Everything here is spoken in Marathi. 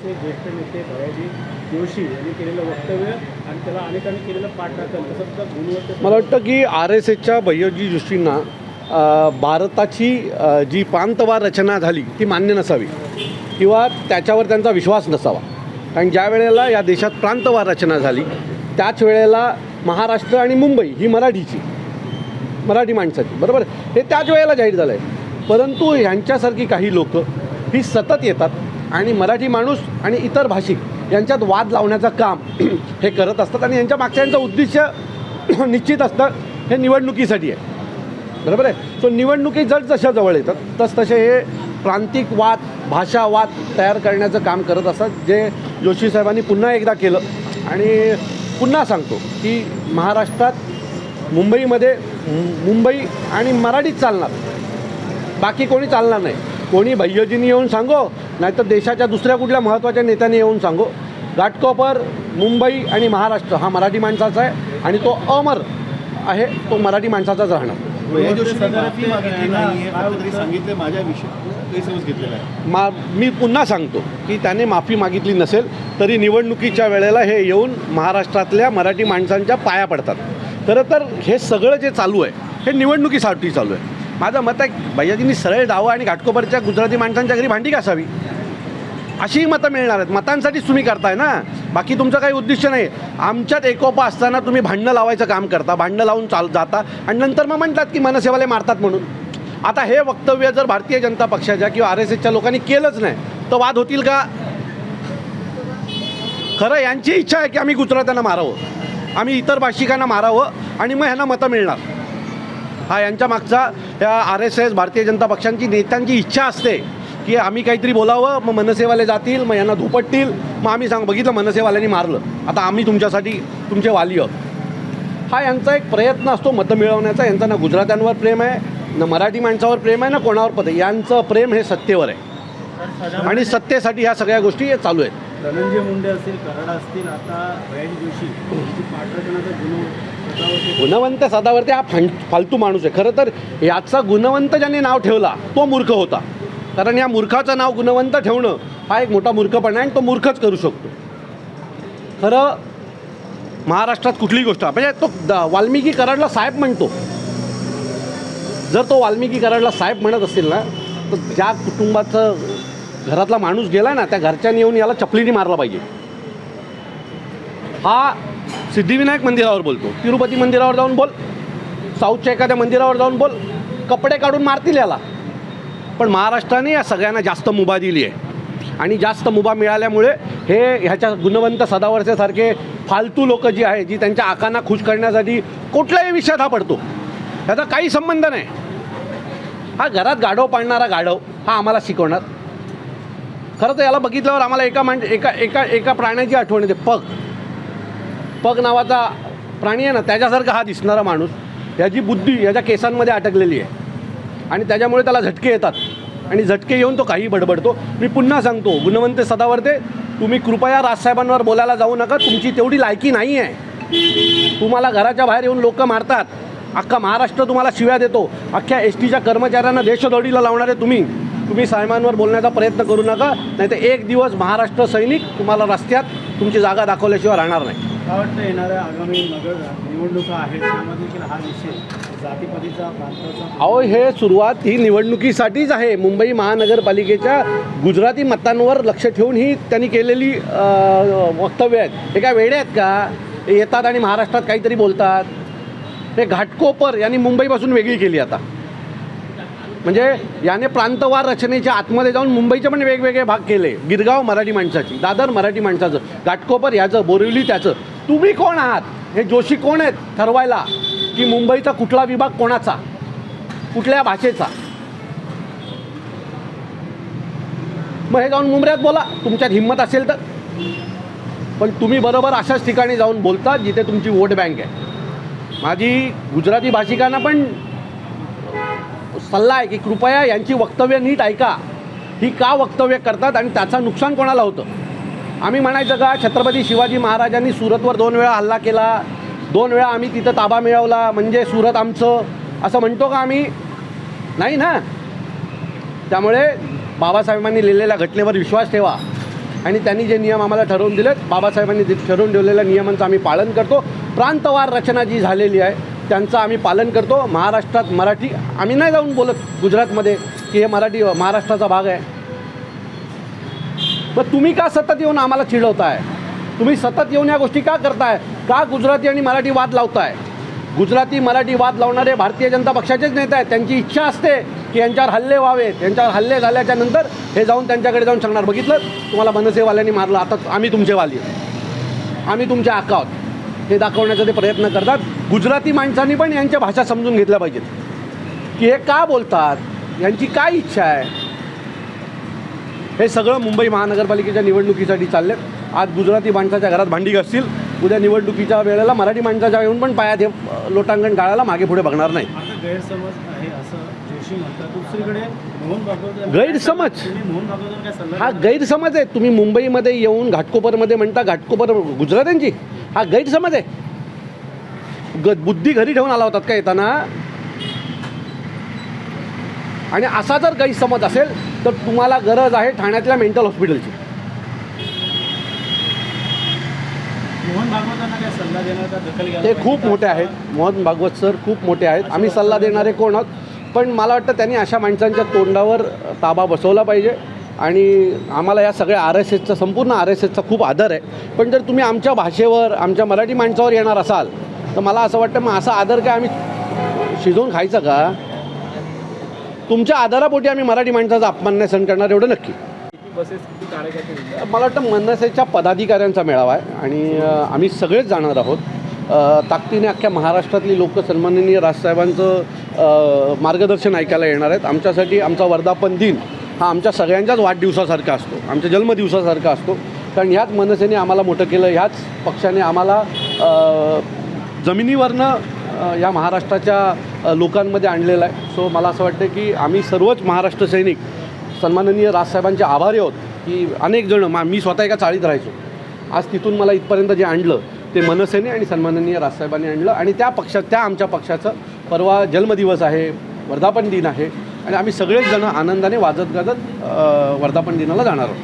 काँग्रेसचे ज्येष्ठ नेते भैयाजी जोशी यांनी केलेलं वक्तव्य आणि त्याला अनेकांनी केलेलं पाठराखण तसंच गुणवत्तेचं मला वाटतं की RSSच्या भैयाजी जोशींना भारताची जी प्रांतवार रचना झाली ती मान्य नसावी किंवा त्याच्यावर त्यांचा विश्वास नसावा. कारण ज्या वेळेला या देशात प्रांतवार रचना झाली त्याच वेळेला महाराष्ट्र आणि मुंबई ही मराठी माणसाची, बरोबर, हे त्याच वेळेला जाहीर झालं आहे. परंतु ह्यांच्यासारखी काही लोक ही सतत येतात आणि मराठी माणूस आणि इतर भाषिक यांच्यात वाद लावण्याचं काम हे करत असतात आणि यांच्या मागच्या यांचं उद्दिष्ट निश्चित असतं, हे निवडणुकीसाठी आहे, बरोबर आहे. सो निवडणुकी जशा जवळ येतात तसे हे प्रांतिक वाद, भाषावाद तयार करण्याचं काम करत असतात, जे जोशी साहेबांनी पुन्हा एकदा केलं. आणि पुन्हा सांगतो की महाराष्ट्रात मुंबई आणि मराठीत चालणार, बाकी कोणी चालणार नाही. कोणी भैय्याजींनी येऊन सांगो, नाहीतर देशाच्या दुसऱ्या कुठल्या महत्त्वाच्या नेत्यांनी येऊन सांगो, घाटकोपर, मुंबई आणि महाराष्ट्र हा मराठी माणसाचा आहे आणि तो अमर आहे, तो मराठी माणसाचाच राहणार. सांगितले माझ्याविषयी घेतलेला आहे. मी पुन्हा सांगतो की त्याने माफी मागितली नसेल तरी निवडणुकीच्या वेळेला हे येऊन महाराष्ट्रातल्या मराठी माणसांच्या पाया पडतात. खरं तर हे सगळं जे चालू आहे हे निवडणुकीसाठी चालू आहे. माझं मत आहे भैयाजींनी सरळ जावं आणि घाटकोपरच्या गुजराती माणसांच्या घरी भांडी घासावी, अशी मतं मिळणार आहेत. मतांसाठीच तुम्ही करताय ना, बाकी तुमचं काही उद्दिष्ट नाही. आमच्यात एकोपा असताना तुम्ही भांडणं लावायचं काम करता, भांडणं लावून जाता आणि नंतर मग म्हणतात की मनसेवाले मारतात म्हणून. आता हे वक्तव्य जर भारतीय जनता पक्षाच्या किंवा RSSच्या लोकांनी केलंच नाही तर वाद होतील का? खरं यांची इच्छा आहे की आम्ही गुजरात्यांना मारावं, आम्ही इतर भाषिकांना मारावं आणि मग ह्यांना मतं मिळणार. हा यांच्या मागचा या RSS भारतीय जनता पक्षांची नेत्यांची इच्छा असते की आम्ही काहीतरी बोलावं, मग मनसेवाले जातील, मग यांना धुपटतील, मग आम्ही बघितलं मनसेवाल्यांनी मारलं, आता आम्ही तुमच्यासाठी तुमचे वाली आहोत. हा यांचा एक प्रयत्न असतो मतं मिळवण्याचा. यांचा ना गुजरात्यांवर प्रेम आहे, ना मराठी माणसावर प्रेम आहे, ना कोणावर पद आहे. यांचं प्रेम हे सत्तेवर आहे आणि सत्तेसाठी ह्या सगळ्या गोष्टी चालू आहेत. धनंजय मुंडे असतील, कराड असतील, आता भैयाजी जोशी पाठराखणाचा गुणवंत सदावर्ते हा फालतू माणूस आहे. खरं तर याचा गुणवंत ज्याने नाव ठेवला तो मूर्ख होता, कारण या मूर्खाचं नाव गुणवंत ठेवणं हा एक मोठा मूर्खपणा आहे आणि तो मूर्खच करू शकतो. खरं महाराष्ट्रात कुठलीही गोष्ट म्हणजे तो वाल्मिकी कराडला साहेब म्हणतो, जर तो वाल्मिकी कराडला साहेब म्हणत असतील ना तर ज्या कुटुंबाचं घरातला माणूस गेला ना त्या घरच्यांनी येऊन याला चपलीने मारला पाहिजे. हा सिद्धिविनायक मंदिरावर बोलतो, तिरुपती मंदिरावर जाऊन बोल, साऊथच्या एखाद्या मंदिरावर जाऊन बोल, कपडे काढून मारतील याला. पण महाराष्ट्राने या सगळ्यांना जास्त मुभा दिली आहे आणि जास्त मुभा मिळाल्यामुळे हे ह्याच्या गुणवंत सदावर्तेसारखे फालतू लोक जी आहे, जी त्यांच्या आकांना खुश करण्यासाठी कुठल्याही विषयात हा पडतो, ह्याचा काही संबंध नाही. हा घरात गाढव पाळणारा गाढव हा आम्हाला शिकवणार. खरं तर याला बघितल्यावर आम्हाला एका प्राण्याची आठवण येते. पग नावाचा प्राणी आहे ना, त्याच्यासारखा हा दिसणारा माणूस, याची बुद्धी याच्या केसांमध्ये अटकलेली आहे आणि त्याच्यामुळे त्याला झटके येतात आणि झटके येऊन तो काही बडबडतो. मी पुन्हा सांगतो, गुणवंत सदावर्ते, तुम्ही कृपया राजसाहेबांवर बोलायला जाऊ नका, तुमची तेवढी लायकी नाही आहे. तुम्हाला घराच्या बाहेर येऊन लोक मारतात, अख्खा महाराष्ट्र तुम्हाला शिव्या देतो, अख्ख्या STच्या कर्मचाऱ्यांना देशदोडीला लावणारे तुम्ही साहेबांवर बोलण्याचा प्रयत्न करू नका, नाही तर एक दिवस महाराष्ट्र सैनिक तुम्हाला रस्त्यात तुमची जागा दाखवल्याशिवाय राहणार नाही. काय वाटतं येणाऱ्या आगामी निवडणुका आहेत त्यामध्ये देखील हा विषय जातीपातीचा प्रांताचा अहो हे सुरुवात ही निवडणुकीसाठीच आहे. मुंबई महानगरपालिकेच्या गुजराती मतांवर लक्ष ठेवून ही त्यांनी केलेली वक्तव्य आहेत. हे काय वेडे आहेत का? येतात आणि महाराष्ट्रात काहीतरी बोलतात. हे घाटकोपर यांनी मुंबईपासून वेगळी केली आता, म्हणजे याने प्रांतवार रचनेच्या आतमध्ये जाऊन मुंबईचे पण वेगवेगळे भाग केले. गिरगाव मराठी माणसाची, दादर मराठी माणसाचं, घाटकोपर याचं, बोरिवली त्याचं. तुम्ही कोण आहात? हे जोशी कोण आहेत ठरवायला की मुंबईचा कुठला विभाग कोणाचा, कुठल्या भाषेचा? मग हे जाऊन मुंबऱ्यात बोला तुमच्यात हिंमत असेल तर. पण तुम्ही बरोबर अशाच ठिकाणी जाऊन बोलता जिथे तुमची वोट बँक आहे. माझी गुजराती भाषिकांना पण सल्ला आहे की कृपया यांची वक्तव्य नीट ऐका. ही का वक्तव्य करतात आणि त्याचं नुकसान कोणाला होतं? आम्ही म्हणायचं का छत्रपती शिवाजी महाराजांनी सुरतवर 2 वेळा हल्ला केला, 2 वेळा आम्ही तिथं ताबा मिळवला म्हणजे सुरत आमचं, असं म्हणतो का आम्ही? नाही ना. त्यामुळे बाबासाहेबांनी लिहिलेल्या घटनेवर विश्वास ठेवा आणि त्यांनी जे नियम आम्हाला ठरवून दिलेत, बाबासाहेबांनी ठरवून ठेवलेल्या नियमांचं आम्ही पालन करतो. प्रांतवार रचना जी झालेली आहे त्यांचं आम्ही पालन करतो. महाराष्ट्रात मराठी आम्ही नाही जाऊन बोलत गुजरातमध्ये की हे मराठी महाराष्ट्राचा भाग आहे. मग तुम्ही का सतत येऊन आम्हाला चिडवताय? तुम्ही सतत येऊन या गोष्टी का करताय? का गुजराती आणि मराठी वाद लावताय? गुजराती मराठी वाद लावणारे भारतीय जनता पक्षाचेच नेते आहेत. त्यांची इच्छा असते की यांच्यावर हल्ले व्हावेत. यांच्यावर हल्ले झाल्याच्या नंतर हे जाऊन त्यांच्याकडे जाऊन सांगणार, बघितलं तुम्हाला मनसेवाल्यांनी मारलं, आता आम्ही तुमचे वाली, आम्ही तुमचे आका आहोत, हे दाखवण्याचा ते प्रयत्न करतात. गुजराती माणसांनी पण यांच्या भाषा समजून घेतल्या पाहिजेत की हे का बोलतात, यांची काय इच्छा आहे. हे सगळं मुंबई महानगरपालिकेच्या निवडणुकीसाठी चाललेत. आज गुजराती माणसाच्या घरात भांडी घासतील, उद्या निवडणुकीच्या वेळेला मराठी माणसाच्या येऊन पण पायात हे लोटांगण गाळायला मागे पुढे बघणार नाही. आता गैरसमज आहे असं जोशी म्हणतात. दुसरीकडे मोहन भागवत गैरसमज, मोहन भागवत काय सल्ला हा गैरसमज आहे. तुम्ही मुंबईमध्ये येऊन घाटकोपरमध्ये म्हणता घाटकोपर गुजरात्यांची, हा गैरसमज आहे. बुद्धी घरी ठेवून आला होतात का येताना? आणि असा जर गैरसमज असेल तर तुम्हाला गरज आहे ठाण्यातल्या मेंटल हॉस्पिटलची. मोहन भागवतांना काय सल्ला देणार का दखल घ्यायला ते पाहिजे खूप का? मोठे आहेत. मोहन भागवत सर खूप मोठे आहेत. आम्ही सल्ला देणारे कोण आहोत? पण मला वाटतं त्यांनी अशा माणसांच्या तोंडावर ताबा बसवला पाहिजे. आणि आम्हाला या सगळ्या RSSचा, संपूर्ण RSSचा खूप आदर आहे. पण जर तुम्ही आमच्या भाषेवर, आमच्या मराठी माणसावर येणार असाल तर मला असं वाटतं मग असा आदर काय आम्ही शिजवून खायचं का? तुमच्या आदरापोटी आम्ही मराठी माणसाचा अपमान नाही सहन करणार, एवढं नक्की. किती बसेस, किती कार्यकर्ते? मला वाटतं मनसेच्या पदाधिकाऱ्यांचा मेळावा आहे आणि आम्ही सगळेच जाणार आहोत. ताकदीने अख्ख्या महाराष्ट्रातली लोक सन्माननीय राजसाहेबांचं मार्गदर्शन ऐकायला येणार आहेत. आमच्यासाठी आमचा वर्धापन दिन हा आमच्या सगळ्यांच्याच वाढदिवसासारखा असतो, आमच्या जन्मदिवसासारखा असतो. कारण ह्याच मनसेने आम्हाला मोठं केलं, ह्याच पक्षाने आम्हाला जमिनीवरनं या महाराष्ट्राच्या लोकांमध्ये आणलेलं आहे. सो मला असं वाटतं की आम्ही सर्वच महाराष्ट्र सैनिक सन्माननीय राजसाहेबांचे आभारी आहोत की अनेक जण, मी स्वतः एका चाळीत राहायचो, आज तिथून मला इथपर्यंत जे आणलं ते मनसेने आणि सन्माननीय राजसाहेबांनी आणलं. आणि त्या आमच्या पक्षाचं परवा जन्मदिवस आहे, वर्धापन दिन आहे आणि आम्ही सगळेच जण आनंदाने वाजत गाजत वर्धापन दिनाला जाणार आहोत.